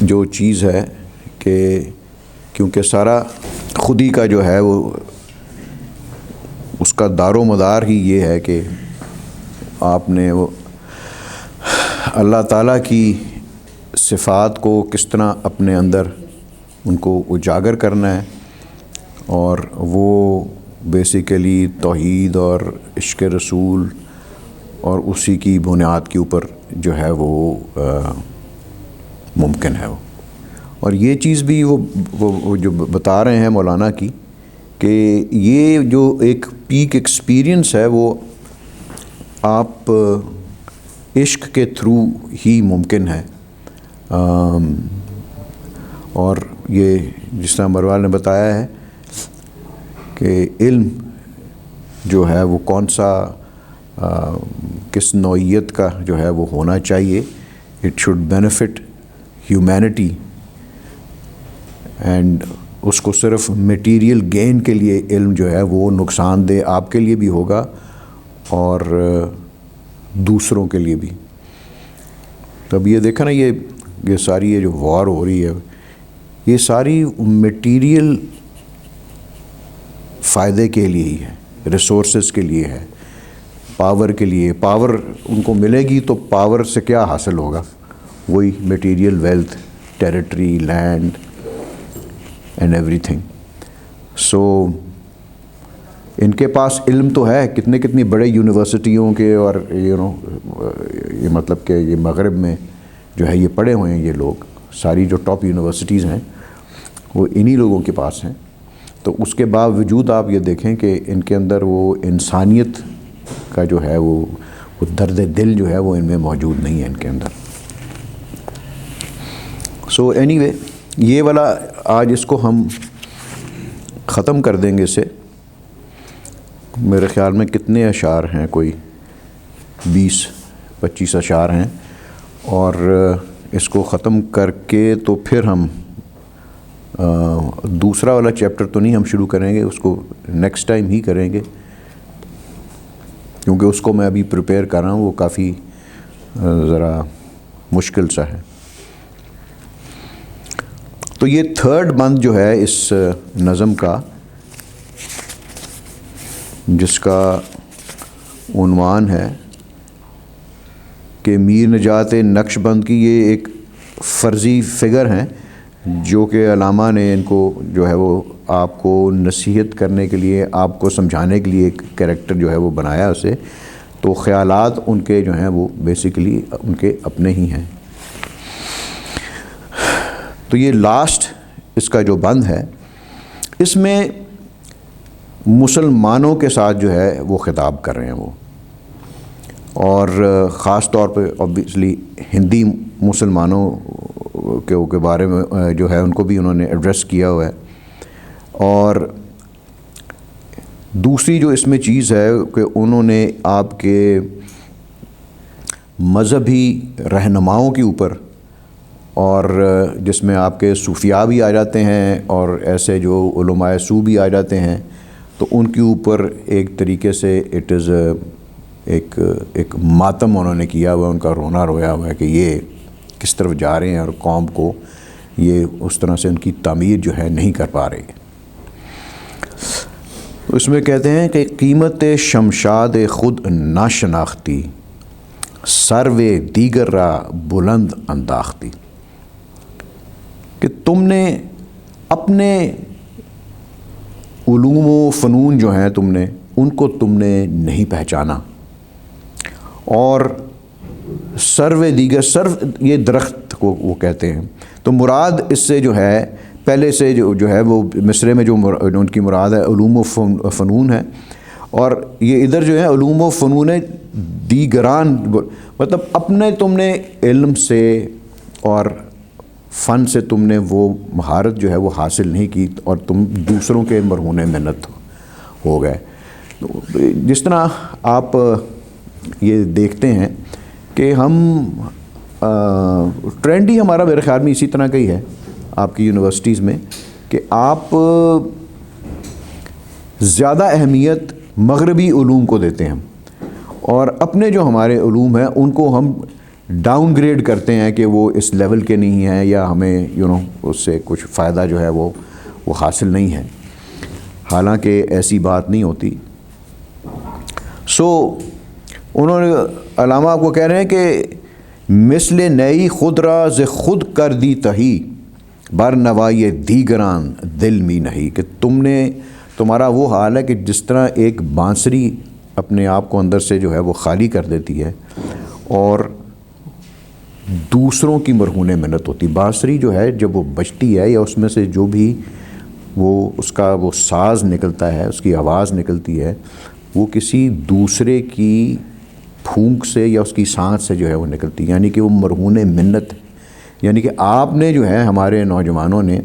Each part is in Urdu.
جو چیز ہے کہ کیونکہ سارا خودی کا جو ہے وہ اس کا دار و مدار ہی یہ ہے کہ آپ نے وہ اللہ تعالیٰ کی صفات کو کس طرح اپنے اندر ان کو اجاگر کرنا ہے، اور وہ بیسیکلی توحید اور عشق رسول اور اسی کی بنیاد کے اوپر جو ہے وہ ممکن ہے اور یہ چیز بھی وہ جو بتا رہے ہیں مولانا کی کہ یہ جو ایک پیک ایکسپیرینس ہے وہ آپ عشق کے تھرو ہی ممکن ہے، اور یہ جس طرح مروان نے بتایا ہے کہ علم جو ہے وہ کون سا کس نوعیت کا جو ہے وہ ہونا چاہیے، it should benefit humanity, and اس کو صرف میٹیریل گین کے لیے علم جو ہے وہ نقصان دہ آپ کے لیے بھی ہوگا اور دوسروں کے لیے بھی۔ تب یہ دیکھا نا یہ ساری یہ جو وار ہو رہی ہے یہ ساری میٹیریل فائدے کے لیے ہی ہے، ریسورسز کے لیے ہے، پاور کے لیے۔ پاور ان کو ملے گی تو پاور سے کیا حاصل ہوگا؟ وہی material wealth, territory, land and everything. So ان کے پاس علم تو ہے، کتنی بڑے یونیورسٹیوں کے اور یہ مطلب کہ یہ مغرب میں جو ہے یہ پڑھے ہوئے ہیں یہ لوگ، ساری جو ٹاپ یونیورسٹیز ہیں وہ انہی لوگوں کے پاس ہیں، تو اس کے باوجود آپ یہ دیکھیں کہ ان کے اندر وہ انسانیت کا جو ہے وہ درد دل جو ہے وہ ان میں موجود نہیں ہے ان کے اندر۔ سو اینی وے یہ والا آج اس کو ہم ختم کر دیں گے۔ اسے میرے خیال میں کتنے اشعار ہیں، کوئی 20-25 اشعار ہیں، اور اس کو ختم کر کے تو پھر ہم دوسرا والا چیپٹر تو نہیں ہم شروع کریں گے، اس کو نیکسٹ ٹائم ہی کریں گے، کیونکہ اس کو میں ابھی پریپیئر کر رہا ہوں، وہ کافی ذرا مشکل سا ہے۔ تو یہ تھرڈ بند جو ہے اس نظم کا، جس کا عنوان ہے کہ میر نجات نقش بند کی، یہ ایک فرضی فگر ہیں جو کہ علامہ نے ان کو جو ہے وہ آپ کو نصیحت کرنے کے لیے، آپ کو سمجھانے کے لیے ایک کریکٹر جو ہے وہ بنایا اسے، تو خیالات ان کے جو ہیں وہ بیسیکلی ان کے اپنے ہی ہیں۔ تو یہ لاسٹ اس کا جو بند ہے، اس میں مسلمانوں کے ساتھ جو ہے وہ خطاب کر رہے ہیں وہ، اور خاص طور پہ اوبیسلی ہندی مسلمانوں کے بارے میں جو ہے ان کو بھی انہوں نے ایڈریس کیا ہوا ہے۔ اور دوسری جو اس میں چیز ہے کہ انہوں نے آپ کے مذہبی رہنماؤں کے اوپر، اور جس میں آپ کے صوفیاء بھی آ جاتے ہیں اور ایسے جو علماء سو بھی آ جاتے ہیں، تو ان کے اوپر ایک طریقے سے اٹ از ایک ماتم انہوں نے کیا ہوا ہے، ان کا رونا رویا ہوا ہے کہ یہ کس طرف جا رہے ہیں اور قوم کو یہ اس طرح سے ان کی تعمیر جو ہے نہیں کر پا رہے۔ تو اس میں کہتے ہیں کہ قیمت شمشاد خود ناشناختی، سرو دیگر را بلند انداختی، کہ تم نے اپنے علوم و فنون جو ہیں تم نے تم نے نہیں پہچانا، اور سرو دیگر، سرو یہ درخت کو وہ کہتے ہیں، تو مراد اس سے جو ہے پہلے سے جو ہے وہ مصرے میں جو ان کی مراد ہے علوم و فنون ہے، اور یہ ادھر جو ہے علوم و فنون دیگران، مطلب اپنے تم نے علم سے اور فن سے تم نے وہ مہارت جو ہے وہ حاصل نہیں کی، اور تم دوسروں کے مرہون محنت ہو گئے۔ جس طرح آپ یہ دیکھتے ہیں کہ ہم ٹرینڈ ہی ہمارا میرے خیال میں اسی طرح کا ہی ہے آپ کی یونیورسٹیز میں، کہ آپ زیادہ اہمیت مغربی علوم کو دیتے ہیں، اور اپنے جو ہمارے علوم ہیں ان کو ہم ڈاؤن گریڈ کرتے ہیں کہ وہ اس لیول کے نہیں ہیں یا ہمیں اس سے کچھ فائدہ جو ہے وہ حاصل نہیں ہے، حالانکہ ایسی بات نہیں ہوتی۔ انہوں نے علامہ آپ کو کہہ رہے ہیں کہ مثل نئی خود را ز خود کر دی تہی بر نوائی دیگران دل می نہیں، کہ تمہارا وہ حال ہے کہ جس طرح ایک بانسری اپنے آپ کو اندر سے جو ہے وہ خالی کر دیتی ہے اور دوسروں کی مرہون منت ہوتی۔ بانسری جو ہے جب وہ بجتی ہے یا اس میں سے جو بھی اس کا ساز نکلتا ہے، اس کی آواز نکلتی ہے، وہ کسی دوسرے کی پھونک سے یا اس کی سانس سے جو ہے وہ نکلتی ہے، یعنی کہ وہ مرہون منت ہے۔ یعنی کہ آپ نے جو ہے، ہمارے نوجوانوں نے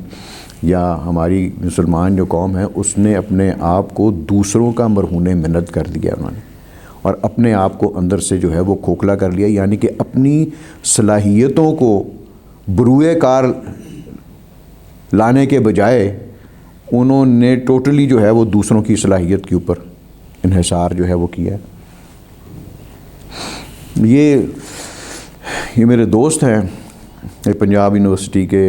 یا ہماری مسلمان جو قوم ہے، اس نے اپنے آپ کو دوسروں کا مرہون منت کر دیا انہوں نے، اور اپنے آپ کو اندر سے جو ہے وہ کھوکھلا کر لیا، یعنی کہ اپنی صلاحیتوں کو بروئے کار لانے کے بجائے انہوں نے ٹوٹلی جو ہے وہ دوسروں کی صلاحیت کے اوپر انحصار جو ہے وہ کیا ہے۔ یہ میرے دوست ہیں، یہ پنجاب یونیورسٹی کے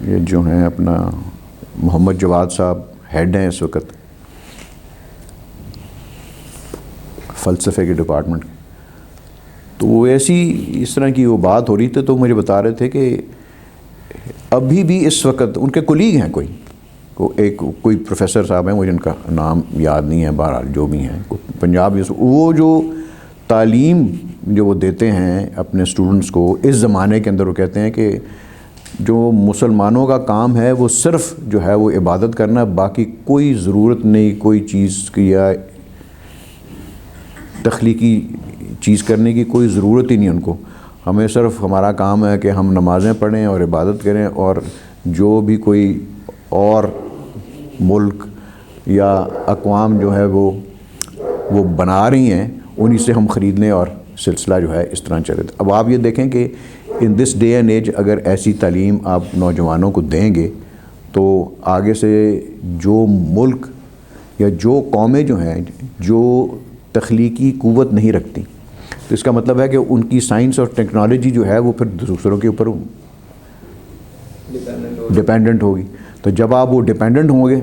یہ جو ہیں اپنا محمد جواد صاحب ہیڈ ہیں اس وقت فلسفے کے ڈپارٹمنٹ۔ تو وہ اس طرح کی وہ بات ہو رہی تھی، تو مجھے بتا رہے تھے کہ ابھی بھی اس وقت ان کے کولیگ ہیں کوئی پروفیسر صاحب ہیں، مجھے ان کا نام یاد نہیں ہے، بہرحال جو بھی ہیں پنجاب، وہ جو تعلیم جو وہ دیتے ہیں اپنے اسٹوڈنٹس کو اس زمانے کے اندر، وہ کہتے ہیں کہ جو مسلمانوں کا کام ہے وہ صرف جو ہے وہ عبادت کرنا، باقی کوئی ضرورت نہیں کوئی چیز کی یا تخلیقی چیز کرنے کی کوئی ضرورت ہی نہیں ان کو۔ ہمیں صرف ہمارا کام ہے کہ ہم نمازیں پڑھیں اور عبادت کریں، اور جو بھی کوئی اور ملک یا اقوام جو ہے وہ بنا رہی ہیں انہی سے ہم خرید لیں اور سلسلہ جو ہے اس طرح چلے۔ اب آپ یہ دیکھیں کہ ان دس ڈے اینڈ ایج اگر ایسی تعلیم آپ نوجوانوں کو دیں گے تو آگے سے جو ملک یا جو قومیں جو ہیں جو تخلیقی قوت نہیں رکھتی، تو اس کا مطلب ہے کہ ان کی سائنس اور ٹیکنالوجی جو ہے وہ پھر دوسروں کے اوپر ڈیپینڈنٹ ہوگی۔ تو جب آپ وہ ڈیپینڈنٹ ہوں گے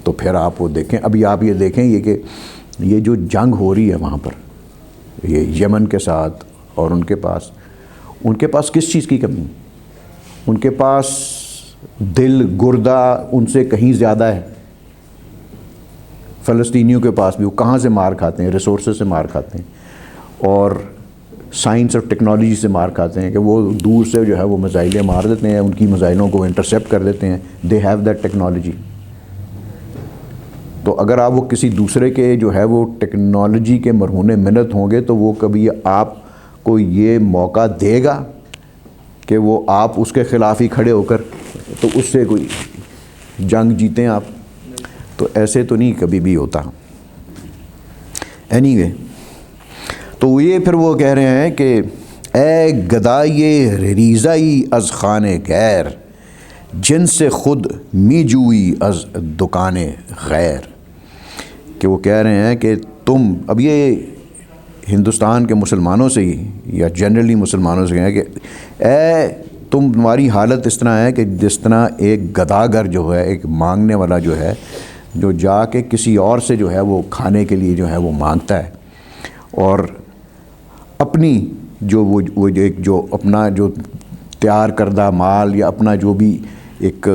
تو پھر آپ وہ دیکھیں، ابھی آپ یہ دیکھیں کہ یہ جو جنگ ہو رہی ہے وہاں پر یہ یمن کے ساتھ، اور ان کے پاس کس چیز کی کمی؟ ان کے پاس دل گردہ ان سے کہیں زیادہ ہے۔ فلسطینیوں کے پاس بھی وہ کہاں سے مار کھاتے ہیں؟ ریسورسز سے مار کھاتے ہیں، اور سائنس اور ٹیکنالوجی سے مار کھاتے ہیں کہ وہ دور سے جو ہے وہ میزائلیں مار دیتے ہیں، ان کی میزائلوں کو انٹرسیپٹ کر دیتے ہیں۔ They have that technology. تو اگر آپ وہ کسی دوسرے کے جو ہے وہ ٹیکنالوجی کے مرہون منت ہوں گے تو وہ کبھی آپ کو یہ موقع دے گا کہ وہ آپ اس کے خلاف ہی کھڑے ہو کر تو اس سے کوئی جنگ جیتیں آپ؟ تو ایسے تو نہیں کبھی بھی ہوتا۔ اینی وے، تو یہ پھر وہ کہہ رہے ہیں کہ اے گدائی ریزائی از خانے غیر، جن سے خود می جوئی از دکان غیر، کہ وہ کہہ رہے ہیں کہ تم، اب یہ ہندوستان کے مسلمانوں سے ہی یا جنرلی مسلمانوں سے کہیں کہ تمہاری حالت اس طرح ہے کہ جس طرح ایک گداگر جو ہے، ایک مانگنے والا جو ہے، جو جا کے کسی اور سے جو ہے وہ کھانے کے لیے جو ہے وہ مانگتا ہے، اور اپنی جو اپنا جو تیار کردہ مال یا اپنا جو بھی ایک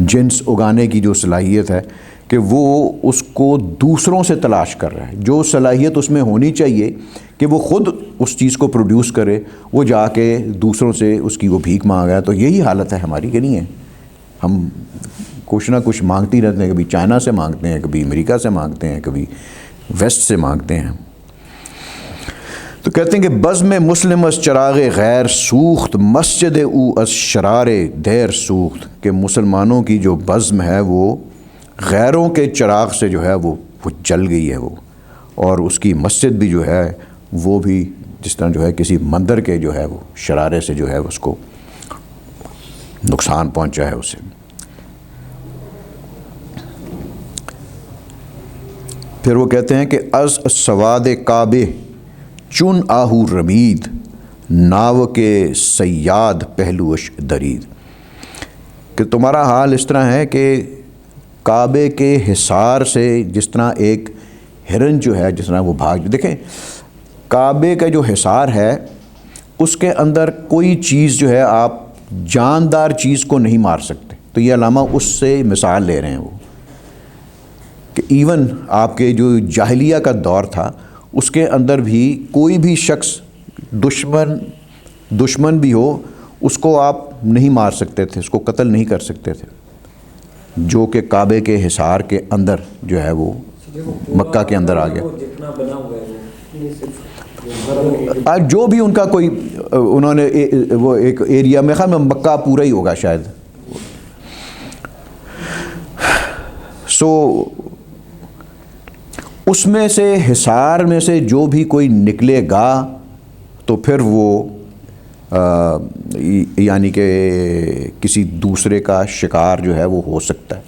جنس اگانے کی جو صلاحیت ہے کہ وہ اس کو دوسروں سے تلاش کر رہا ہے۔ جو صلاحیت اس میں ہونی چاہیے کہ وہ خود اس چیز کو پروڈیوس کرے، وہ جا کے دوسروں سے اس کی وہ بھیک مانگ رہا ہے۔ تو یہی حالت ہے ہماری کہ نہیں ہے؟ ہم کچھ نہ کچھ مانگتے ہی رہتے ہیں، کبھی چائنا سے مانگتے ہیں، کبھی امریکہ سے مانگتے ہیں، کبھی ویسٹ سے مانگتے ہیں۔ تو کہتے ہیں کہ بزم مسلم از چراغ غیر سوخت، مسجد او از شرار دیر سوخت، کہ مسلمانوں کی جو بزم ہے وہ غیروں کے چراغ سے جو ہے وہ جل گئی ہے وہ، اور اس کی مسجد بھی جو ہے وہ بھی جس طرح جو ہے کسی مندر کے جو ہے وہ شرارے سے جو ہے اس کو نقصان پہنچا ہے اسے۔ پھر وہ کہتے ہیں کہ از سواد کعبے چن آہو رمید ناو کے سیاد پہلوش درید، کہ تمہارا حال اس طرح ہے کہ کعبے کے حصار سے جس طرح ایک ہرن جو ہے جس طرح وہ بھاگ، دیکھیں کعبے کا جو حصار ہے اس کے اندر کوئی چیز جو ہے آپ جاندار چیز کو نہیں مار سکتے، تو یہ علامہ اس سے مثال لے رہے ہیں وہ کہ ایون آپ کے جو جاہلیہ کا دور تھا اس کے اندر بھی کوئی بھی شخص دشمن بھی ہو اس کو آپ نہیں مار سکتے تھے، اس کو قتل نہیں کر سکتے تھے، جو کہ کعبے کے حصار کے اندر جو ہے وہ مکہ کے اندر آ گیا۔ آج جو بھی ان کا کوئی انہوں نے وہ ایک ایریا میں خیال میں مکہ پورا ہی ہوگا شاید، سو اس میں سے حصار میں سے جو بھی کوئی نکلے گا تو پھر وہ یعنی کہ کسی دوسرے کا شکار جو ہے وہ ہو سکتا ہے،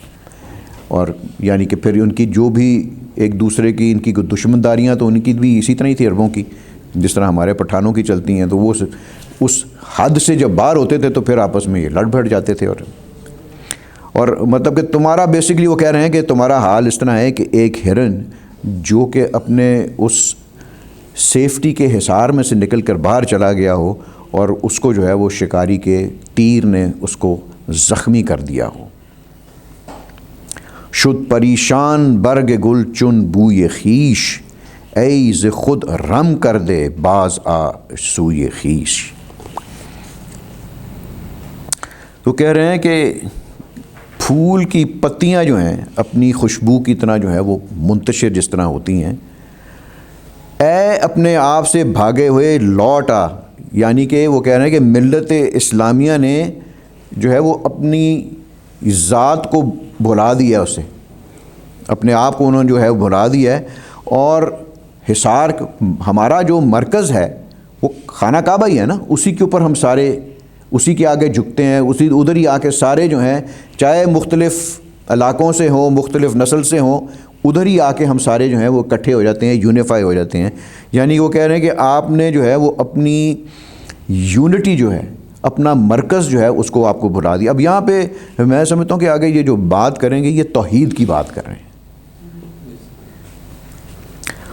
اور یعنی کہ پھر ان کی جو بھی ایک دوسرے کی ان کی دشمنداریاں تو ان کی بھی اسی طرح ہی تھی عربوں کی، جس طرح ہمارے پٹھانوں کی چلتی ہیں، تو وہ اس حد سے جب باہر ہوتے تھے تو پھر آپس میں یہ لڑ بھڑ جاتے تھے، اور مطلب کہ تمہارا بیسکلی وہ کہہ رہے ہیں کہ تمہارا حال اس طرح ہے کہ ایک ہرن جو کہ اپنے اس سیفٹی کے حصار میں سے نکل کر باہر چلا گیا ہو اور اس کو جو ہے وہ شکاری کے تیر نے اس کو زخمی کر دیا ہو۔ شد پریشان برگ گل چن بوئے خیش ای ز خود رم کر دے باز آ سوئے خیش، تو کہہ رہے ہیں کہ پھول کی پتیاں جو ہیں اپنی خوشبو کی طرح جو ہے وہ منتشر جس طرح ہوتی ہیں، اے اپنے آپ سے بھاگے ہوئے لوٹ آ، یعنی کہ وہ کہہ رہے ہیں کہ ملت اسلامیہ نے جو ہے وہ اپنی ذات کو بھلا دیا، اسے اپنے آپ کو انہوں نے جو ہے بھلا دیا ہے، اور حصار ہمارا جو مرکز ہے وہ خانہ کعبہ ہی ہے نا، اسی کے اوپر ہم سارے اسی کے آگے جھکتے ہیں، اسی ادھر ہی آ کے سارے جو ہیں چاہے مختلف علاقوں سے ہوں مختلف نسل سے ہوں ادھر ہی آ کے ہم سارے جو ہیں وہ اکٹھے ہو جاتے ہیں، یونیفائی ہو جاتے ہیں، یعنی وہ کہہ رہے ہیں کہ آپ نے جو ہے وہ اپنی یونٹی جو ہے اپنا مرکز جو ہے اس کو آپ کو بھلا دیا۔ اب یہاں پہ میں سمجھتا ہوں کہ آگے یہ جو بات کریں گے یہ توحید کی بات کر رہے ہیں،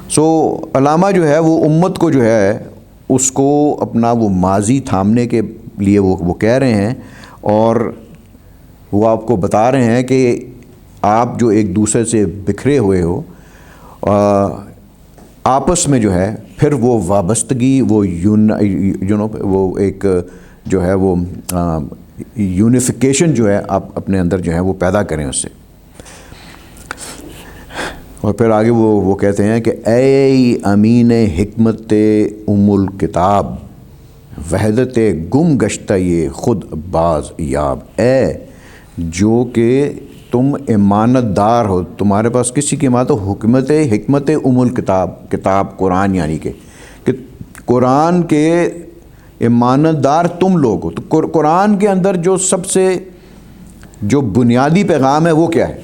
سو علامہ جو ہے وہ امت کو جو ہے اس کو اپنا وہ ماضی تھامنے کے لیے وہ کہہ رہے ہیں، اور وہ آپ کو بتا رہے ہیں کہ آپ جو ایک دوسرے سے بکھرے ہوئے ہو آپس میں جو ہے پھر وہ وابستگی وہ وہ ایک جو ہے وہ یونیفیکیشن جو ہے آپ اپنے اندر جو ہے وہ پیدا کریں اس سے۔ اور پھر آگے وہ کہتے ہیں کہ اے امین حکمت ام الکتاب وحدت گم گشتہ یہ خود باز یاب، اے جو کہ تم امانت دار ہو، تمہارے پاس کسی کی امانت ہو، حکمت ام الکتاب، کتاب قرآن، یعنی کہ قرآن کے امانت دار تم لوگ ہو، تو قرآن کے اندر جو سب سے جو بنیادی پیغام ہے وہ کیا ہے؟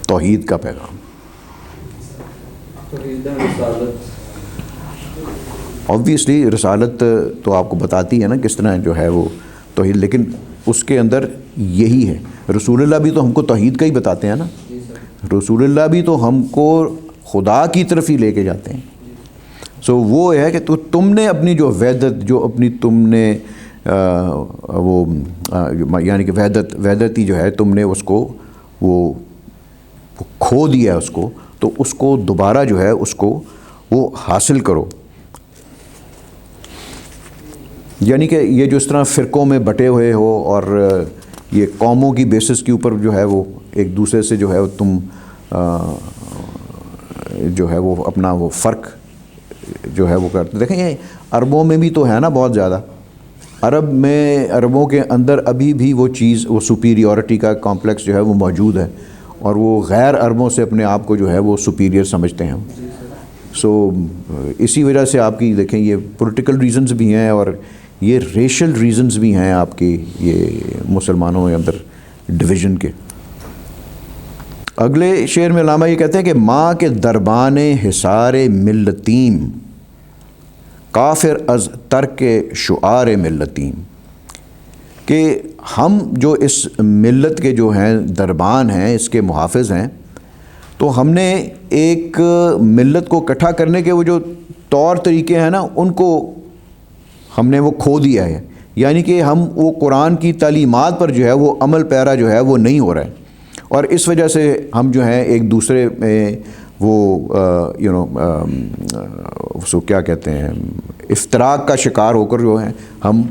توحید کا پیغام، آبویسلی رسالت تو آپ کو بتاتی ہے نا کس طرح جو ہے وہ توحید، لیکن اس کے اندر یہی ہے، رسول اللہ بھی تو ہم کو توحید کا ہی بتاتے ہیں نا، رسول اللہ بھی تو ہم کو خدا کی طرف ہی لے کے جاتے ہیں، سو وہ ہے کہ تم نے اپنی جو وحدت جو اپنی تم نے وہ یعنی کہ وحدتی جو ہے تم نے اس کو وہ کھو دیا ہے اس کو، تو اس کو دوبارہ جو ہے اس کو وہ حاصل کرو، یعنی کہ یہ جو اس طرح فرقوں میں بٹے ہوئے ہو اور یہ قوموں کی بیسس کے اوپر جو ہے وہ ایک دوسرے سے جو ہے تم جو ہے وہ اپنا وہ فرق جو ہے وہ کرتے، دیکھیں یہ عربوں میں بھی تو ہے نا بہت زیادہ، عربوں کے اندر ابھی بھی وہ چیز وہ سپیریورٹی کا کمپلیکس جو ہے وہ موجود ہے، اور وہ غیر عربوں سے اپنے آپ کو جو ہے وہ سپیریئر سمجھتے ہیں، سو اسی وجہ سے آپ کی دیکھیں یہ پولیٹیکل ریزنز بھی ہیں اور یہ ریشل ریزنز بھی ہیں آپ کی، یہ مسلمانوں کے اندر ڈویژن کے۔ اگلے شعر میں علامہ یہ کہتے ہیں کہ ماں کے دربان حصار ملتیم، کافر از ترک شعار ملتیم، کہ ہم جو اس ملت کے جو ہیں دربان ہیں، اس کے محافظ ہیں، تو ہم نے ایک ملت کو اکٹھا کرنے کے وہ جو طور طریقے ہیں نا، ان کو ہم نے وہ کھو دیا ہے، یعنی کہ ہم وہ قرآن کی تعلیمات پر جو ہے وہ عمل پیرا جو ہے وہ نہیں ہو رہا ہے، اور اس وجہ سے ہم جو ہیں ایک دوسرے میں وہ سو کیا کہتے ہیں افتراق کا شکار ہو کر جو ہیں ہم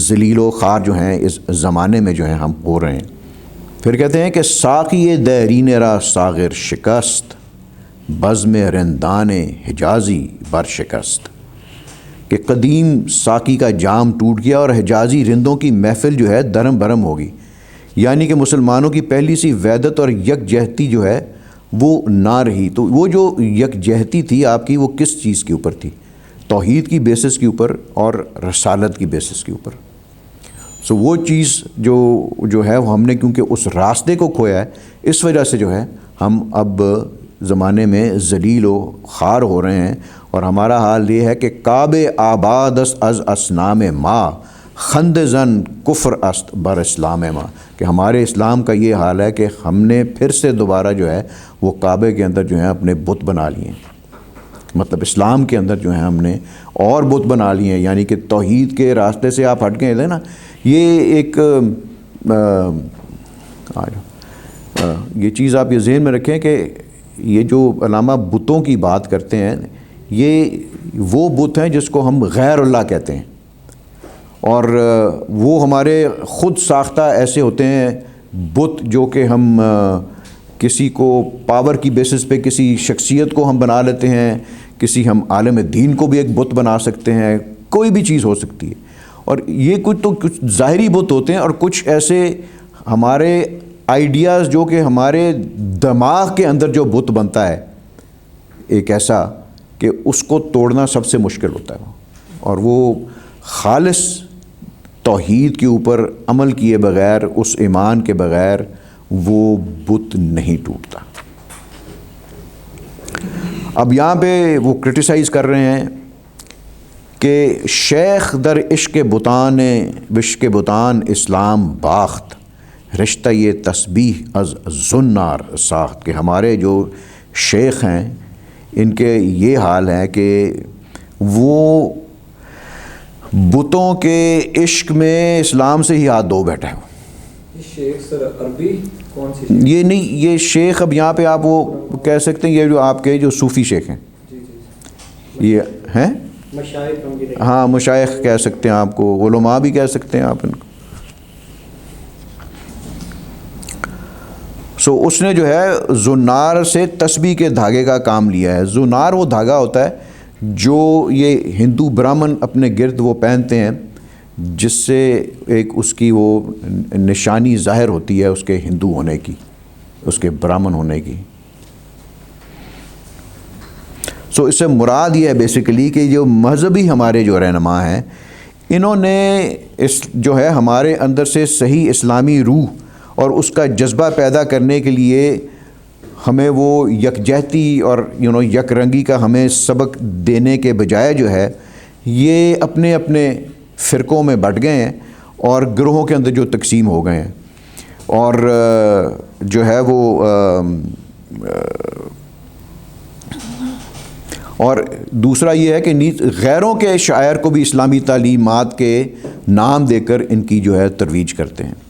ذلیل و خوار جو ہیں اس زمانے میں جو ہیں ہم ہو رہے ہیں۔ پھر کہتے ہیں کہ ساقی دیرین را ساغر شکست، بزم رندان حجازی بر شکست، کہ قدیم ساقی کا جام ٹوٹ گیا اور حجازی رندوں کی محفل جو ہے درم برم ہوگی، یعنی کہ مسلمانوں کی پہلی سی وحدت اور یکجہتی جو ہے وہ نہ رہی۔ تو وہ جو یکجہتی تھی آپ کی، وہ کس چیز کے اوپر تھی؟ توحید کی بیسس کے اوپر اور رسالت کی بیسس کے اوپر۔ سو وہ چیز جو ہے وہ ہم نے کیونکہ اس راستے کو کھویا ہے، اس وجہ سے جو ہے ہم اب زمانے میں ذلیل و خوار ہو رہے ہیں، اور ہمارا حال یہ ہے کہ کعبے آباد است از اسنام ما، خند زن کفر است بر اسلام ما، کہ ہمارے اسلام کا یہ حال ہے کہ ہم نے پھر سے دوبارہ جو ہے وہ کعبے کے اندر جو ہے اپنے بت بنا لیے ہیں، مطلب اسلام کے اندر جو ہے ہم نے اور بت بنا لیے ہیں، یعنی کہ توحید کے راستے سے آپ ہٹ گئے تھے نا۔ یہ ایک یہ چیز آپ یہ ذہن میں رکھیں کہ یہ جو علامہ بتوں کی بات کرتے ہیں، یہ وہ بت ہیں جس کو ہم غیر اللہ کہتے ہیں، اور وہ ہمارے خود ساختہ ایسے ہوتے ہیں بت جو کہ ہم کسی کو پاور کی بیسس پہ کسی شخصیت کو ہم بنا لیتے ہیں، کسی ہم عالم دین کو بھی ایک بت بنا سکتے ہیں، کوئی بھی چیز ہو سکتی ہے۔ اور یہ کچھ ظاہری بت ہوتے ہیں، اور کچھ ایسے ہمارے آئیڈیاز جو کہ ہمارے دماغ کے اندر جو بت بنتا ہے ایک ایسا کہ اس کو توڑنا سب سے مشکل ہوتا ہے، اور وہ خالص توحید کے اوپر عمل کیے بغیر، اس ایمان کے بغیر وہ بت نہیں ٹوٹتا۔ اب یہاں پہ وہ کرٹیسائز کر رہے ہیں کہ شیخ در عشق بتان اسلام باخت، رشتہ یہ تسبیح از زنار ساخت، کہ ہمارے جو شیخ ہیں ان کے یہ حال ہے کہ وہ بتوں کے عشق میں اسلام سے ہی ہاتھ دھو بیٹھے ہیں۔ شیخ سر عربی کون سی؟ یہ نہیں، یہ شیخ اب یہاں پہ آپ وہ کہہ سکتے ہیں، یہ جو آپ کے جو صوفی شیخ ہیں یہ ہیں، ہاں مشائخ کہہ سکتے ہیں آپ کو، علماء بھی کہہ سکتے ہیں آپ ان کو۔ سو اس نے جو ہے زنار سے تسبیح کے دھاگے کا کام لیا ہے۔ زنار وہ دھاگا ہوتا ہے جو یہ ہندو برہمن اپنے گرد وہ پہنتے ہیں، جس سے ایک اس کی وہ نشانی ظاہر ہوتی ہے اس کے ہندو ہونے کی، اس کے برہمن ہونے کی۔ سو اس سے مراد یہ ہے بیسیکلی کہ جو مذہبی ہمارے جو رہنما ہیں، انہوں نے اس جو ہے ہمارے اندر سے صحیح اسلامی روح اور اس کا جذبہ پیدا کرنے کے لیے ہمیں وہ یکجہتی اور یک رنگی کا ہمیں سبق دینے کے بجائے جو ہے یہ اپنے اپنے فرقوں میں بٹ گئے ہیں اور گروہوں کے اندر جو تقسیم ہو گئے ہیں، اور جو ہے وہ اور دوسرا یہ ہے کہ غیروں کے شاعر کو بھی اسلامی تعلیمات کے نام دے کر ان کی جو ہے ترویج کرتے ہیں۔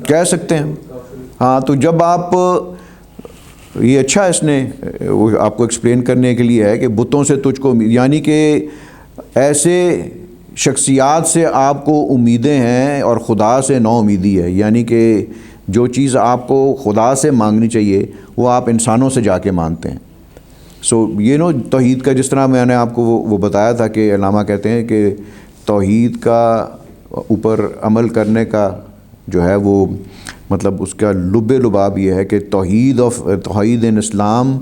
کہہ سکتے ہیں ہاں۔ تو جب آپ یہ اچھا اس نے آپ کو ایکسپلین کرنے کے لیے ہے کہ بتوں سے تجھ کو، یعنی کہ ایسے شخصیات سے آپ کو امیدیں ہیں اور خدا سے نا امیدی ہے، یعنی کہ جو چیز آپ کو خدا سے مانگنی چاہیے وہ آپ انسانوں سے جا کے مانگتے ہیں۔ سو یہ توحید کا جس طرح میں نے آپ کو وہ بتایا تھا کہ علامہ کہتے ہیں کہ توحید کا اوپر عمل کرنے کا جو ہے وہ مطلب اس کا لب لباب یہ ہے کہ توحید ان اسلام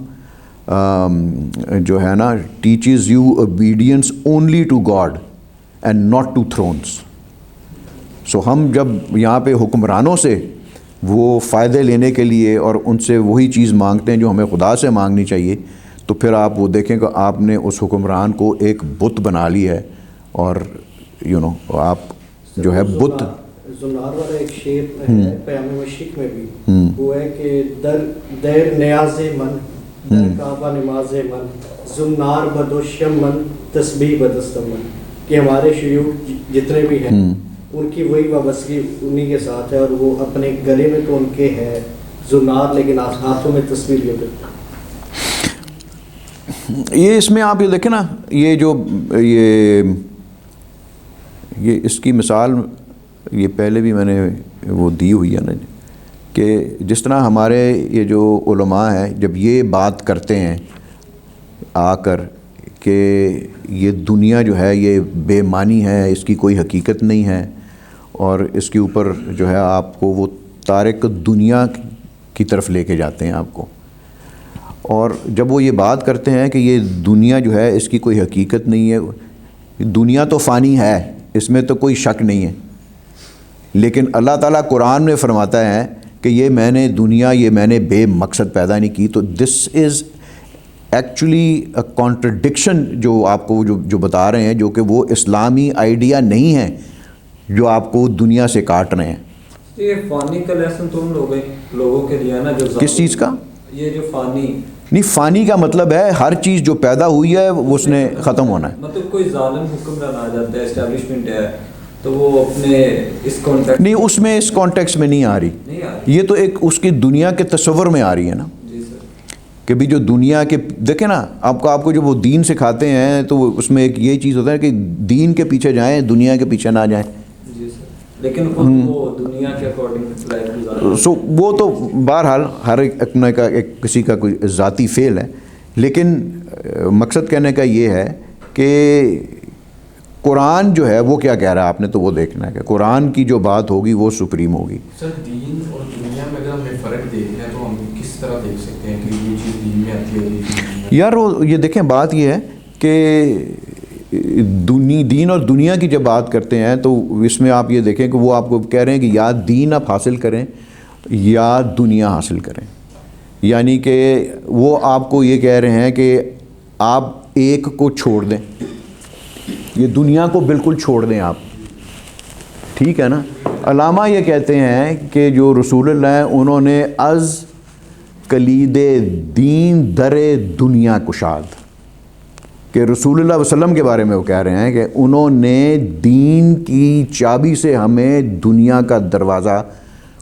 جو ہے نا teaches you obedience only to God and not to thrones. So ہم جب یہاں پہ حکمرانوں سے وہ فائدے لینے کے لیے اور ان سے وہی چیز مانگتے ہیں جو ہمیں خدا سے مانگنی چاہیے, تو پھر آپ وہ دیکھیں کہ آپ نے اس حکمران کو ایک بت بنا لی ہے, اور آپ جو ہے بت. زنار والا ایک شعر ہے پیام مشرق میں بھی, وہ ہے کہ دیر نیاز من در کعبہ نماز من زنار بدوشم من تسبیح بدستم من, کہ ہمارے شیوخ جتنے بھی ہیں ان کی وہی وابستگی انہی کے ساتھ ہے, اور وہ اپنے گلے میں تو ان کے ہے زنار, لیکن ہاتھوں میں تسبیح لیے کرتے ہیں. یہ اس میں آپ یہ دیکھیں نا, یہ جو یہ اس کی مثال یہ پہلے بھی میں نے وہ دی ہوئی ہے نا, کہ جس طرح ہمارے یہ جو علماء ہیں جب یہ بات کرتے ہیں آ کر کہ یہ دنیا جو ہے یہ بے معنی ہے, اس کی کوئی حقیقت نہیں ہے, اور اس کے اوپر جو ہے آپ کو وہ تارک دنیا کی طرف لے کے جاتے ہیں آپ کو. اور جب وہ یہ بات کرتے ہیں کہ یہ دنیا جو ہے اس کی کوئی حقیقت نہیں ہے, دنیا تو فانی ہے, اس میں تو کوئی شک نہیں ہے, لیکن اللہ تعالیٰ قرآن میں فرماتا ہے کہ یہ میں نے دنیا یہ میں نے بے مقصد پیدا نہیں کی. تو دس از ایکچولی اے کانٹرڈکشن جو آپ کو جو بتا رہے ہیں, جو کہ وہ اسلامی آئیڈیا نہیں ہے جو آپ کو دنیا سے کاٹ رہے ہیں. یہ فانی کا لیسن تو ان لوگوں کے لیے ہے نا, جو کس چیز کا؟ یہ جو فانی نہیں, فانی کا مطلب ہے ہر چیز جو پیدا ہوئی ہے اس نے ختم ہونا ہے. مطلب کوئی ظالم حکمران آ جاتا ہے, اسٹیبلشمنٹ ہے, تو وہ اپنے اس کانٹیکٹ نہیں, اس میں اس کانٹیکس میں نہیں آ رہی, یہ تو ایک اس کی دنیا کے تصور میں آ رہی ہے نا, کہ بھی جو دنیا کے دیکھیں نا آپ کو جو وہ دین سکھاتے ہیں تو اس میں ایک یہ چیز ہوتا ہے کہ دین کے پیچھے جائیں, دنیا کے پیچھے نہ جائیں. لیکن خود وہ دنیا کے اکارڈنگ لائف گزارا. سو وہ تو بہرحال ہر اپنے کا ایک کسی کا کوئی ذاتی فعل ہے, لیکن مقصد کہنے کا یہ ہے کہ قرآن جو ہے وہ کیا کہہ رہا ہے, آپ نے تو وہ دیکھنا ہے کہ قرآن کی جو بات ہوگی وہ سپریم ہوگی. سر دین اور دنیا میں اگر ہمیں فرق دیکھنا ہے تو ہم کس طرح دیکھ سکتے ہیں کہ یہ چیز دین میں آتی ہے؟ یار وہ یہ دیکھیں, بات یہ ہے کہ دین اور دنیا کی جب بات کرتے ہیں تو اس میں آپ یہ دیکھیں کہ وہ آپ کو کہہ رہے ہیں کہ یا دین آپ حاصل کریں یا دنیا حاصل کریں, یعنی کہ وہ آپ کو یہ کہہ رہے ہیں کہ آپ ایک کو چھوڑ دیں, یہ دنیا کو بالکل چھوڑ دیں آپ, ٹھیک ہے نا. علامہ یہ کہتے ہیں کہ جو رسول اللہ ہیں انہوں نے از کلید دین در دنیا کشاد, کہ رسول اللہ علیہ وسلم کے بارے میں وہ کہہ رہے ہیں کہ انہوں نے دین کی چابی سے ہمیں دنیا کا دروازہ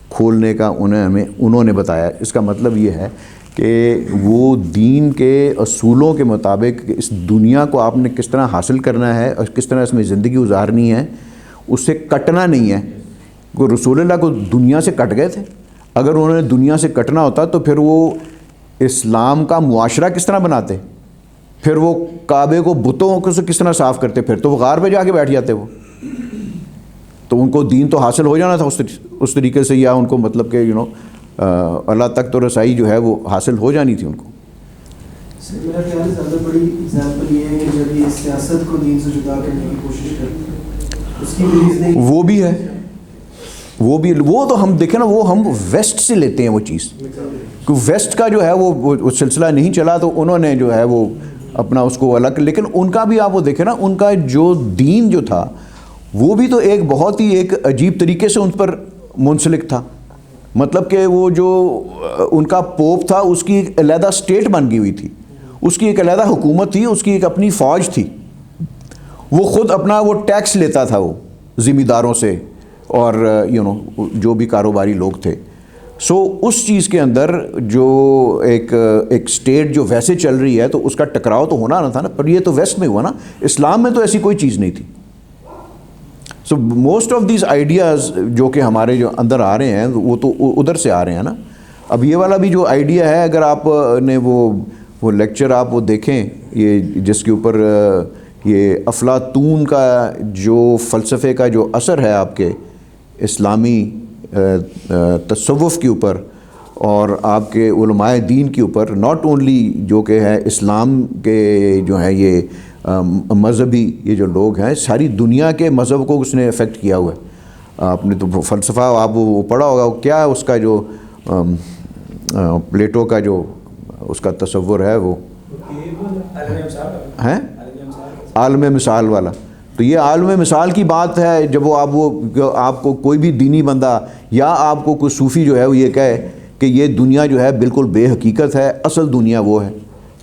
کھولنے کا انہوں نے بتایا. اس کا مطلب یہ ہے کہ وہ دین کے اصولوں کے مطابق اس دنیا کو آپ نے کس طرح حاصل کرنا ہے اور کس طرح اس میں زندگی گزارنی ہے, اس سے کٹنا نہیں ہے. کوئی رسول اللہ کو دنیا سے کٹ گئے تھے, اگر انہوں نے دنیا سے کٹنا ہوتا تو پھر وہ اسلام کا معاشرہ کس طرح بناتے, پھر وہ کعبے کو بتوں کو سے کس طرح صاف کرتے, پھر تو وہ غار پہ جا کے بیٹھ جاتے وہ. تو ان کو دین تو حاصل ہو جانا تھا اس طریقے سے, یا ان کو مطلب کہ اللہ تک تو رسائی جو ہے وہ حاصل ہو جانی تھی ان کو. میرا خیال ہے زیادہ بڑی ایگزامپل یہ ہے کہ جب یہ سیاست کو دین سے جدا کرنے کی کوشش کرتے ہیں, اس کی ریلیز نہیں, وہ بھی ہے, وہ تو ہم دیکھیں نا, وہ ہم ویسٹ سے لیتے ہیں وہ چیز, کہ ویسٹ کا جو ہے وہ سلسلہ نہیں چلا تو انہوں نے جو ہے وہ اپنا اس کو الگ, لیکن ان کا بھی آپ وہ دیکھیں نا, ان کا جو دین جو تھا وہ بھی تو ایک بہت ہی ایک عجیب طریقے سے ان پر منسلک تھا. مطلب کہ وہ جو ان کا پوپ تھا اس کی ایک علیحدہ اسٹیٹ بن گئی ہوئی تھی, اس کی ایک علیحدہ حکومت تھی, اس کی ایک اپنی فوج تھی, وہ خود اپنا وہ ٹیکس لیتا تھا وہ ذمہ داروں سے اور جو بھی کاروباری لوگ تھے. سو اس چیز کے اندر جو ایک اسٹیٹ جو ویسے چل رہی ہے تو اس کا ٹکراؤ تو ہونا نہ تھا نا, پر یہ تو ویسٹ میں ہوا نا, اسلام میں تو ایسی کوئی چیز نہیں تھی. So most of these ideas جو کہ ہمارے جو اندر آ رہے ہیں وہ تو ادھر سے آ رہے ہیں نا. اب یہ والا بھی جو آئیڈیا ہے, اگر آپ نے وہ لیکچر آپ وہ دیکھیں, یہ جس کے اوپر یہ افلاطون کا جو فلسفے کا جو اثر ہے آپ کے اسلامی تصوف کے اوپر اور آپ کے علماء دین کے اوپر, ناٹ اونلی جو کہ ہے اسلام کے جو ہے یہ مذہبی یہ جو لوگ ہیں، ساری دنیا کے مذہب کو اس نے افیکٹ کیا ہوا ہے. آپ نے تو فلسفہ آپ وہ پڑھا ہوگا، کیا اس کا جو پلیٹو کا جو اس کا تصور ہے وہ ہیں عالم مثال والا. تو یہ عالم مثال کی بات ہے. جب وہ آپ کو کوئی بھی دینی بندہ یا آپ کو کوئی صوفی جو ہے وہ یہ کہے کہ یہ دنیا جو ہے بالکل بے حقیقت ہے، اصل دنیا وہ ہے،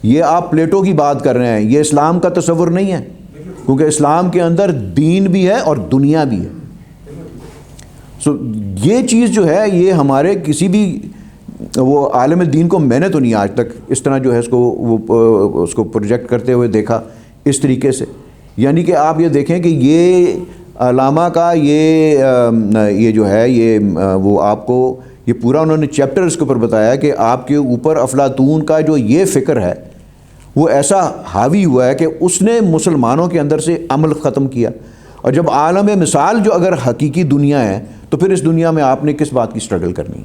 یہ آپ پلیٹو کی بات کر رہے ہیں. یہ اسلام کا تصور نہیں ہے، کیونکہ اسلام کے اندر دین بھی ہے اور دنیا بھی ہے. یہ چیز جو ہے یہ ہمارے کسی بھی وہ عالم دین کو میں نے تو نہیں آج تک اس طرح جو ہے اس کو پروجیکٹ کرتے ہوئے دیکھا اس طریقے سے. یعنی کہ آپ یہ دیکھیں کہ یہ علامہ کا یہ جو ہے یہ وہ آپ کو یہ پورا انہوں نے چیپٹر اس کے اوپر بتایا کہ آپ کے اوپر افلاطون کا جو یہ فکر ہے وہ ایسا حاوی ہوا ہے کہ اس نے مسلمانوں کے اندر سے عمل ختم کیا. اور جب عالم مثال جو اگر حقیقی دنیا ہے تو پھر اس دنیا میں آپ نے کس بات کی سٹرگل کرنی؟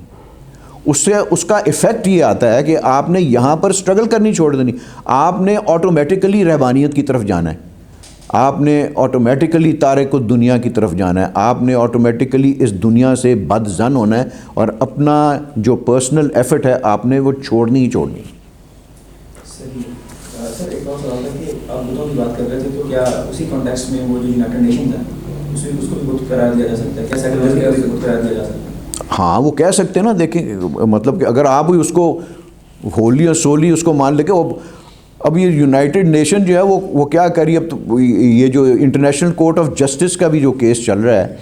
اس کا ایفیکٹ یہ آتا ہے کہ آپ نے یہاں پر سٹرگل کرنی چھوڑ دینی. آپ نے آٹومیٹیکلی رہبانیت کی طرف جانا ہے، آپ نے آٹومیٹیکلی تارک الدنیا کی طرف جانا ہے، آپ نے آٹومیٹیکلی اس دنیا سے بد ظن ہونا ہے اور اپنا جو پرسنل ایفرٹ ہے آپ نے وہ چھوڑنی ہی چھوڑنی. سر ایک اور سوال ہے کہ آپ بتوں کی بات کر رہے تھے تو کیا اسی کانٹیکسٹ میں وہ جو یونائٹڈ نیشنز ہے اس کو بھی بت قرار دیا جا سکتا ہے؟ کیا سیکولرزم کو بت قرار دیا جا سکتا ہے؟ ہاں وہ کہہ سکتے ہیں نا. دیکھیں مطلب کہ اگر آپ اس کو ہولی اور سولی اس کو مان لے کے اب یہ یونائٹڈ نیشن جو ہے وہ کیا کری. اب تو یہ جو انٹرنیشنل کورٹ آف جسٹس کا بھی جو کیس چل رہا ہے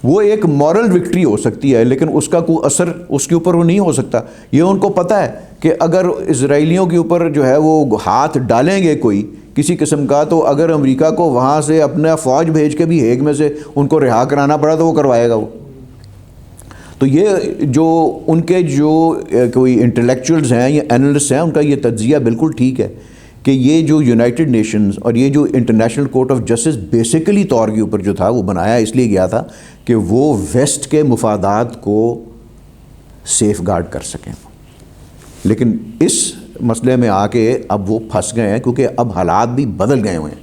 وہ ایک مورل وکٹری ہو سکتی ہے، لیکن اس کا کوئی اثر اس کے اوپر وہ نہیں ہو سکتا. یہ ان کو پتہ ہے کہ اگر اسرائیلیوں کے اوپر جو ہے وہ ہاتھ ڈالیں گے کوئی کسی قسم کا، تو اگر امریکہ کو وہاں سے اپنا فوج بھیج کے بھی ہیگ میں سے ان کو رہا کرانا پڑا تو وہ کروائے گا وہ. تو یہ جو ان کے جو کوئی انٹلیکچوئلز ہیں یا اینالسٹ ہیں ان کا یہ تجزیہ بالکل ٹھیک ہے کہ یہ جو یونائٹڈ نیشنز اور یہ جو international court of justice basically طور کے اوپر جو تھا وہ بنایا اس لیے گیا تھا کہ وہ ویسٹ کے مفادات کو سیف گارڈ کر سکیں. لیکن اس مسئلے میں آ کے اب وہ پھنس گئے ہیں کیونکہ اب حالات بھی بدل گئے ہوئے ہیں،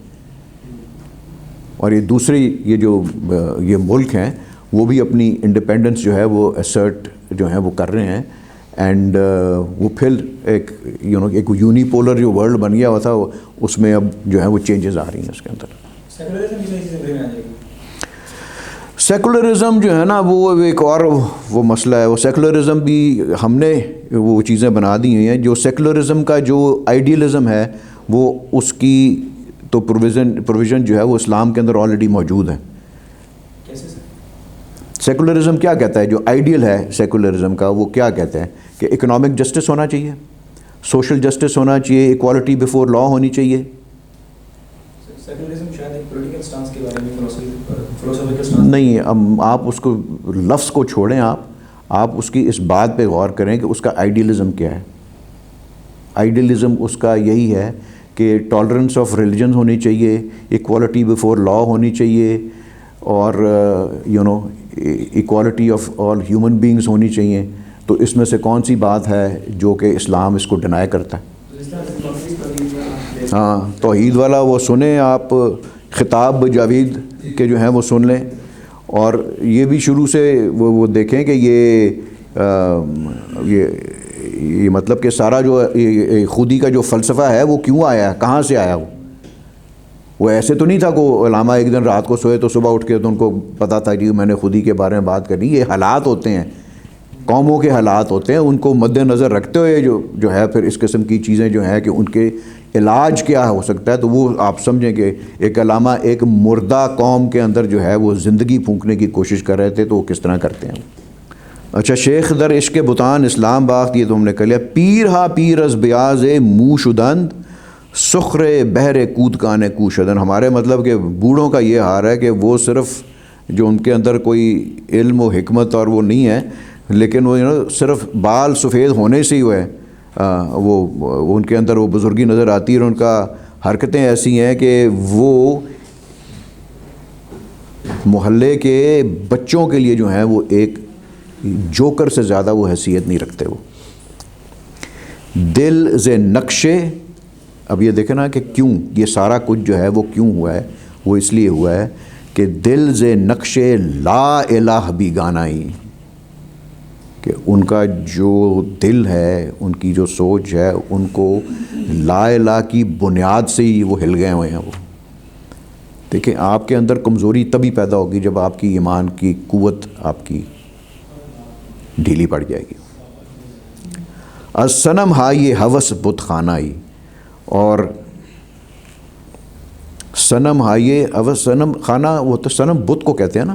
اور یہ دوسری یہ جو یہ ملک ہیں وہ بھی اپنی انڈیپینڈنس جو ہے وہ اسرٹ جو ہیں وہ کر رہے ہیں. اینڈ وہ پھر ایک ایک یونیپولر جو ورلڈ بن گیا ہوا تھا اس میں اب جو ہے وہ چینجز آ رہی ہیں اس کے اندر. سیکولرزم جو ہے نا وہ ایک اور وہ مسئلہ ہے. وہ سیکولرزم بھی ہم نے وہ چیزیں بنا دی ہوئی ہیں. جو سیکولرزم کا جو آئیڈیلزم ہے وہ اس کی تو پروویژن جو ہے وہ اسلام کے اندر آلریڈی موجود ہے. سیکولرزم کیا کہتا ہے؟ جو آئیڈیل ہے سیکولرزم کا وہ کیا کہتے ہیں کہ اکنامک جسٹس ہونا چاہیے، سوشل جسٹس ہونا چاہیے، ایکوالٹی بیفور لا ہونی چاہیے. نہیں، آپ اس کو لفظ کو چھوڑیں، آپ اس کی اس بات پہ غور کریں کہ اس کا آئیڈیلزم کیا ہے. آئیڈیلزم اس کا یہی ہے کہ ٹالرنس آف ریلیجن ہونی چاہیے، ایکوالٹی بیفور لا ہونی چاہیے، اور equality of all human beings ہونی چاہیے. تو اس میں سے کون سی بات ہے جو کہ اسلام اس کو ڈینائی کرتا ہے؟ ہاں، توحید والا وہ سنیں آپ، خطاب جاوید کے جو ہیں وہ سن لیں، اور یہ بھی شروع سے وہ دیکھیں کہ یہ مطلب کہ سارا جو خودی کا جو فلسفہ ہے وہ کیوں آیا ہے، کہاں سے آیا وہ ایسے تو نہیں تھا کہ علامہ ایک دن رات کو سوئے تو صبح اٹھ کے تو ان کو پتہ تھا کہ میں نے خودی کے بارے میں بات کرنی. یہ حالات ہوتے ہیں، قوموں کے حالات ہوتے ہیں، ان کو مد نظر رکھتے ہوئے جو ہے پھر اس قسم کی چیزیں جو ہیں کہ ان کے علاج کیا ہو سکتا ہے. تو وہ آپ سمجھیں کہ ایک علامہ ایک مردہ قوم کے اندر جو ہے وہ زندگی پھونکنے کی کوشش کر رہے تھے، تو وہ کس طرح کرتے ہیں. اچھا، شیخ در عشق بتان اسلام باخت، یہ تو ہم نے کر لیا. پیر ہا پیر از بیاز مو شدند سخر بہر کود کانے کو شدن. ہمارے مطلب کہ بوڑھوں کا یہ حال ہے کہ وہ صرف جو ان کے اندر کوئی علم و حکمت اور وہ نہیں ہے، لیکن وہ صرف بال سفید ہونے سے ہی وہ ہے وہ ان کے اندر وہ بزرگی نظر آتی ہے، اور ان کا حرکتیں ایسی ہیں کہ وہ محلے کے بچوں کے لیے جو ہیں وہ ایک جوکر سے زیادہ وہ حیثیت نہیں رکھتے. وہ دل ز نقشے اب یہ دیکھیں نا کہ کیوں یہ سارا کچھ جو ہے وہ کیوں ہوا ہے. وہ اس لیے ہوا ہے کہ دل سے نقش لا الہ بھی گانائی، کہ ان کا جو دل ہے، ان کی جو سوچ ہے، ان کو لا الہ کی بنیاد سے ہی وہ ہل گئے ہوئے ہیں. وہ دیکھیں آپ کے اندر کمزوری تبھی پیدا ہوگی جب آپ کی ایمان کی قوت آپ کی ڈھیلی پڑ جائے گی. الصنم ہائی ہوس بت خانائی، اور صنم ہائے ہوس، صنم خانہ وہ تو صنم بت کو کہتے ہیں نا.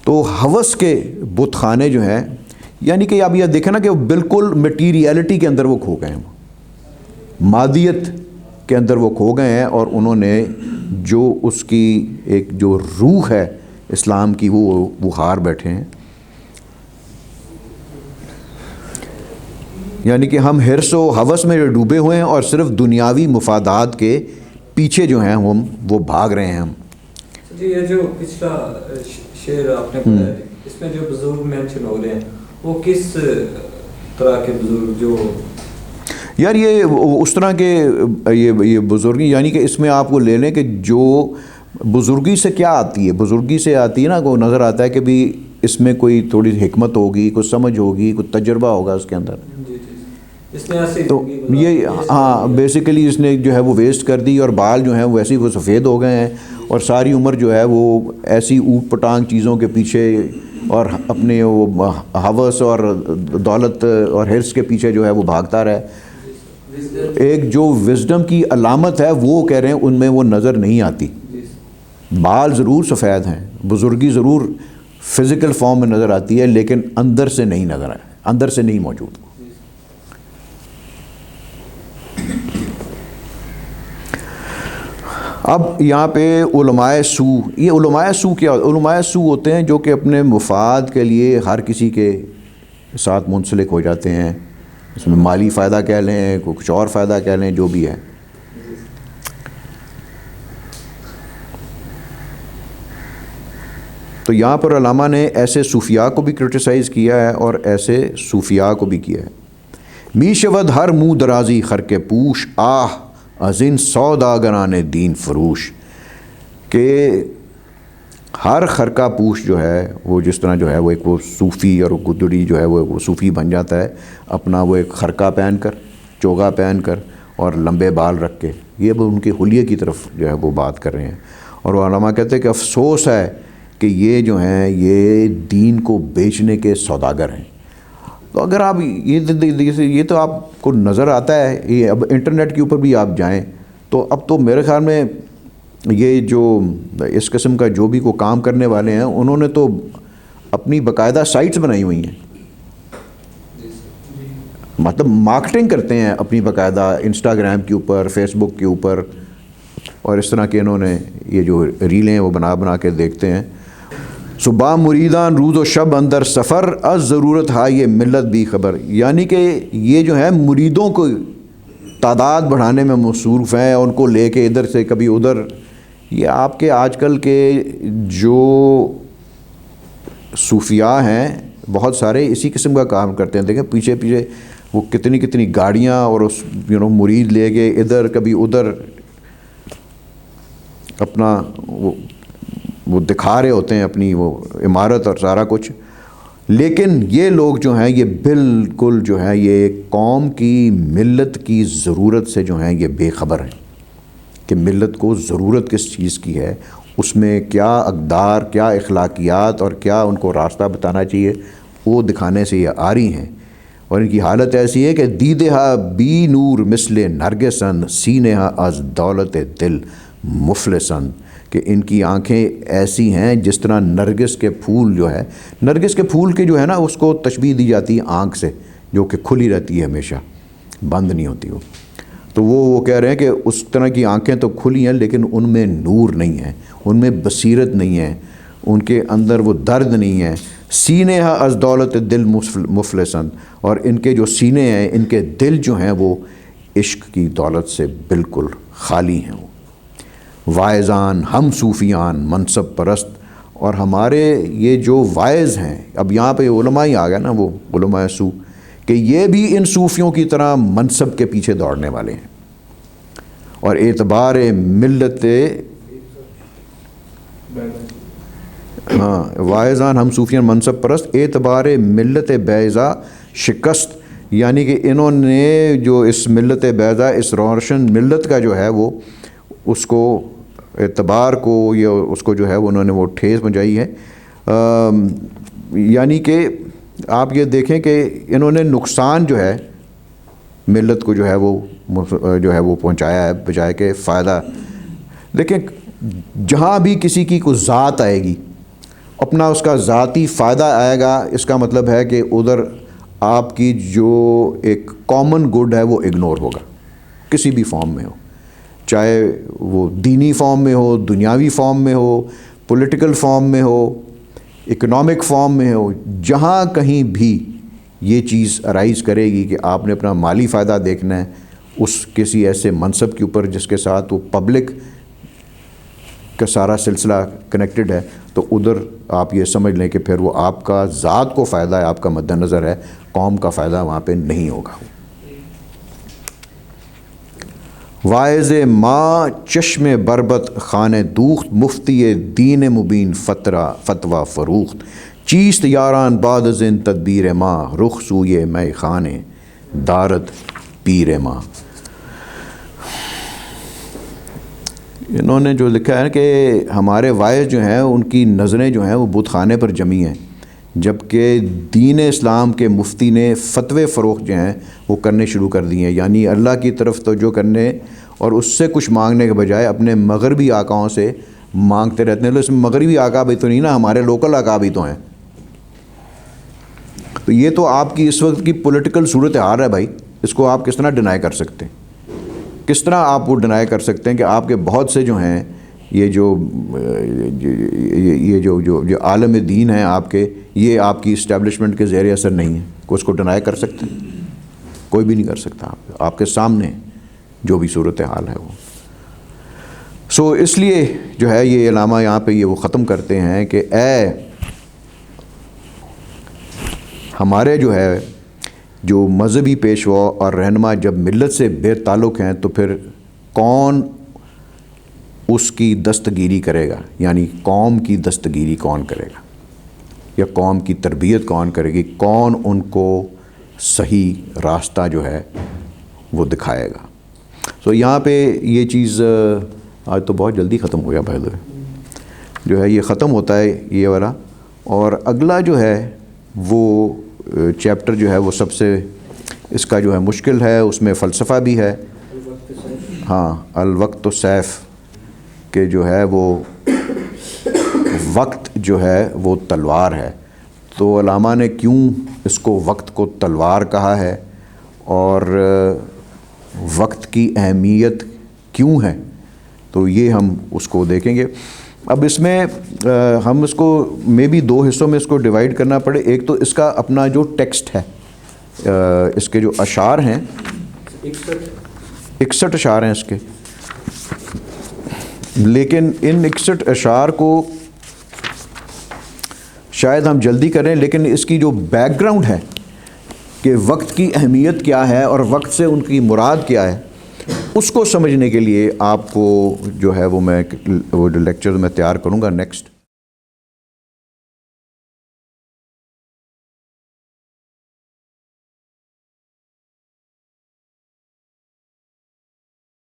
تو ہوس کے بت خانے جو ہیں، یعنی کہ آپ یہ دیکھیں نا کہ وہ بالکل میٹیریلٹی کے اندر وہ کھو گئے ہیں، مادیت کے اندر وہ کھو گئے ہیں، اور انہوں نے جو اس کی ایک جو روح ہے اسلام کی وہ ہار بیٹھے ہیں. یعنی کہ ہم حرص و ہوس میں ڈوبے ہوئے ہیں اور صرف دنیاوی مفادات کے پیچھے جو ہیں ہم وہ بھاگ رہے ہیں. ہم جی یہ جو پچھلا شعر آپ نے پڑھا اس میں جو بزرگ مینشن ہو رہے ہیں وہ کس طرح کے بزرگ؟ جو یار یہ اس طرح کے یہ بزرگی، یعنی کہ اس میں آپ کو لے لیں کہ جو بزرگی سے کیا آتی ہے، بزرگی سے آتی ہے نا، کو نظر آتا ہے کہ بھی اس میں کوئی تھوڑی حکمت ہوگی، کوئی سمجھ ہوگی، کوئی تجربہ ہوگا اس کے اندر. اس نے ایسے تو یہ ہاں بیسیکلی اس نے جو ہے وہ ویسٹ کر دی، اور بال جو ہیں وہ ایسے ہی وہ سفید ہو گئے ہیں، اور ساری عمر جو ہے وہ ایسی اوٹ پٹانگ چیزوں کے پیچھے اور اپنے وہ ہوس اور دولت اور حرص کے پیچھے جو ہے وہ بھاگتا رہے. ایک جو وزڈم کی علامت ہے وہ کہہ رہے ہیں ان میں وہ نظر نہیں آتی. بال ضرور سفید ہیں، بزرگی ضرور فزیکل فارم میں نظر آتی ہے، لیکن اندر سے نہیں نظر آئے، اندر سے نہیں موجود. اب یہاں پہ علماء سو، یہ علماء سو کیا ہوتا ہے؟ علماء سو ہوتے ہیں جو کہ اپنے مفاد کے لیے ہر کسی کے ساتھ منسلک ہو جاتے ہیں. اس میں مالی فائدہ کہہ لیں، کچھ اور فائدہ کہہ لیں، جو بھی ہے. تو یہاں پر علامہ نے ایسے صوفیاء کو بھی کرٹیسائز کیا ہے اور ایسے صوفیاء کو بھی کیا ہے. می شود ہر منہ درازی خرق پوش، آہ ازن سوداگران دین فروش، کہ ہر خرقہ پوش جو ہے وہ جس طرح جو ہے وہ ایک وہ صوفی اور گدڑی جو ہے وہ صوفی بن جاتا ہے اپنا وہ ایک خرقہ پہن کر، چوگا پہن کر اور لمبے بال رکھ کے. یہ وہ ان کے حلیے کی طرف جو ہے وہ بات کر رہے ہیں. اور وہ علماء کہتے ہیں کہ افسوس ہے کہ یہ جو ہیں یہ دین کو بیچنے کے سوداگر ہیں. تو اگر آپ یہ تو آپ کو نظر آتا ہے، یہ اب انٹرنیٹ کے اوپر بھی آپ جائیں تو اب تو میرے خیال میں یہ جو اس قسم کا جو بھی کو کام کرنے والے ہیں انہوں نے تو اپنی باقاعدہ سائٹس بنائی ہوئی ہیں، مطلب مارکیٹنگ کرتے ہیں اپنی باقاعدہ انسٹاگرام کے اوپر، فیس بک کے اوپر، اور اس طرح کے انہوں نے یہ جو ریلیں وہ بنا کے دیکھتے ہیں. صبح مریدان روز و شب اندر سفر، از ضرورت ہے یہ ملت بھی خبر. یعنی کہ یہ جو ہے مریدوں کو تعداد بڑھانے میں مصروف ہیں، ان کو لے کے ادھر سے کبھی ادھر. یہ آپ کے آج کل کے جو صوفیاء ہیں بہت سارے اسی قسم کا کام کرتے ہیں. دیکھیں پیچھے وہ کتنی گاڑیاں اور اس مرید لے کے ادھر کبھی ادھر اپنا وہ دکھا رہے ہوتے ہیں اپنی وہ عمارت اور سارا کچھ. لیکن یہ لوگ جو ہیں یہ بالکل جو ہے یہ قوم کی، ملت کی ضرورت سے جو ہیں یہ بے خبر ہیں کہ ملت کو ضرورت کس چیز کی ہے، اس میں کیا اقدار، کیا اخلاقیات اور کیا ان کو راستہ بتانا چاہیے، وہ دکھانے سے یہ آ رہی ہیں. اور ان کی حالت ایسی ہے کہ دیدہا بی نور مثل نرگسن، سینہا از دولت دل مفلسن، کہ ان کی آنکھیں ایسی ہیں جس طرح نرگس کے پھول جو ہے، نرگس کے پھول کے جو ہے نا اس کو تشبیہ دی جاتی ہے آنکھ سے، جو کہ کھلی رہتی ہے ہمیشہ، بند نہیں ہوتی وہ. تو وہ کہہ رہے ہیں کہ اس طرح کی آنکھیں تو کھلی ہیں لیکن ان میں نور نہیں ہے، ان میں بصیرت نہیں ہے، ان کے اندر وہ درد نہیں ہے. سینے از دولت دل مفلسن، اور ان کے جو سینے ہیں، ان کے دل جو ہیں وہ عشق کی دولت سے بالکل خالی ہیں. وہ وائزان ہم صوفیان منصب پرست، اور ہمارے یہ جو وائز ہیں، اب یہاں پہ علماء ہی آ گیا نا، وہ علماء سو، کہ یہ بھی ان صوفیوں کی طرح منصب کے پیچھے دوڑنے والے ہیں. اور اعتبار ملت ہاں واعظان ہم صوفیان منصب پرست اعتبار ملت بیضا شکست، یعنی کہ انہوں نے جو اس ملت بیضا اس روشن ملت کا جو ہے وہ اس کو اعتبار کو یا اس کو جو ہے انہوں نے وہ ٹھیس پہنچائی ہے. یعنی کہ آپ یہ دیکھیں کہ انہوں نے نقصان جو ہے ملت کو جو ہے وہ پہنچایا ہے بجائے کہ فائدہ. دیکھیں جہاں بھی کسی کی کوئی ذات آئے گی اپنا اس کا ذاتی فائدہ آئے گا، اس کا مطلب ہے کہ ادھر آپ کی جو ایک کامن گڈ ہے وہ اگنور ہوگا کسی بھی فارم میں ہو، چاہے وہ دینی فارم میں ہو، دنیاوی فارم میں ہو، پولیٹیکل فارم میں ہو، اکنامک فارم میں ہو. جہاں کہیں بھی یہ چیز ارائز کرے گی کہ آپ نے اپنا مالی فائدہ دیکھنا ہے اس کسی ایسے منصب کے اوپر جس کے ساتھ وہ پبلک کا سارا سلسلہ کنیکٹڈ ہے، تو ادھر آپ یہ سمجھ لیں کہ پھر وہ آپ کا ذات کو فائدہ ہے، آپ کا مد نظر ہے، قوم کا فائدہ وہاں پہ نہیں ہوگا. واعظ ماں چشم بربت خانہ دوخت، مفتی دین مبین فتویٰ فروخت، چیست یاران بعد ازن تدبیر ماں، رخ سوئے میں خانے دارد پیر ماں. انہوں نے جو لکھا ہے کہ ہمارے واعظ جو ہیں ان کی نظریں جو ہیں وہ بت خانے پر جمی ہیں، جبکہ دین اسلام کے مفتی نے فتوے فروخت جو ہیں وہ کرنے شروع کر دی ہیں، یعنی اللہ کی طرف توجہ کرنے اور اس سے کچھ مانگنے کے بجائے اپنے مغربی آقاؤں سے مانگتے رہتے ہیں. اس میں مغربی آقا بھی تو نہیں نا، ہمارے لوکل آقا بھی تو ہیں. تو یہ تو آپ کی اس وقت کی پولیٹیکل صورتحال ہے بھائی، اس کو آپ کس طرح ڈینائی کر سکتے ہیں؟ کس طرح آپ وہ ڈینائی کر سکتے ہیں کہ آپ کے بہت سے جو ہیں یہ جو عالم دین ہیں آپ کے، یہ آپ کی اسٹیبلشمنٹ کے زیر اثر نہیں ہیں؟ کوئی اس کو ڈینائی کر سکتے ہیں؟ کوئی بھی نہیں کر سکتا. آپ کے سامنے جو بھی صورتحال ہے وہ. سو اس لیے جو ہے یہ علامہ یہاں پہ یہ وہ ختم کرتے ہیں کہ اے ہمارے جو ہے جو مذہبی پیشوا اور رہنما جب ملت سے بے تعلق ہیں تو پھر کون اس کی دستگیری کرے گا، یعنی قوم کی دستگیری کون کرے گا یا قوم کی تربیت کون کرے گی، کون ان کو صحیح راستہ جو ہے وہ دکھائے گا. سو یہاں پہ یہ چیز آج تو بہت جلدی ختم ہو گیا بھائی، جو ہے یہ ختم ہوتا ہے یہ والا. اور اگلا جو ہے وہ چیپٹر جو ہے وہ سب سے اس کا جو ہے مشکل ہے، اس میں فلسفہ بھی ہے. ہاں الوقت سیف کہ جو ہے وہ وقت جو ہے وہ تلوار ہے. تو علامہ نے کیوں اس کو وقت کو تلوار کہا ہے اور وقت کی اہمیت کیوں ہے، تو یہ ہم اس کو دیکھیں گے. اب اس میں ہم اس کو میں بھی دو حصوں میں اس کو ڈیوائیڈ کرنا پڑے. ایک تو اس کا اپنا جو ٹیکسٹ ہے، اس کے جو اشعار ہیں 61 اشعار ہیں اس کے، لیکن ان 61 اشعار کو شاید ہم جلدی کریں، لیکن اس کی جو بیک گراؤنڈ ہے کہ وقت کی اہمیت کیا ہے اور وقت سے ان کی مراد کیا ہے، اس کو سمجھنے کے لیے آپ کو جو ہے وہ میں لیکچر میں تیار کروں گا نیکسٹ.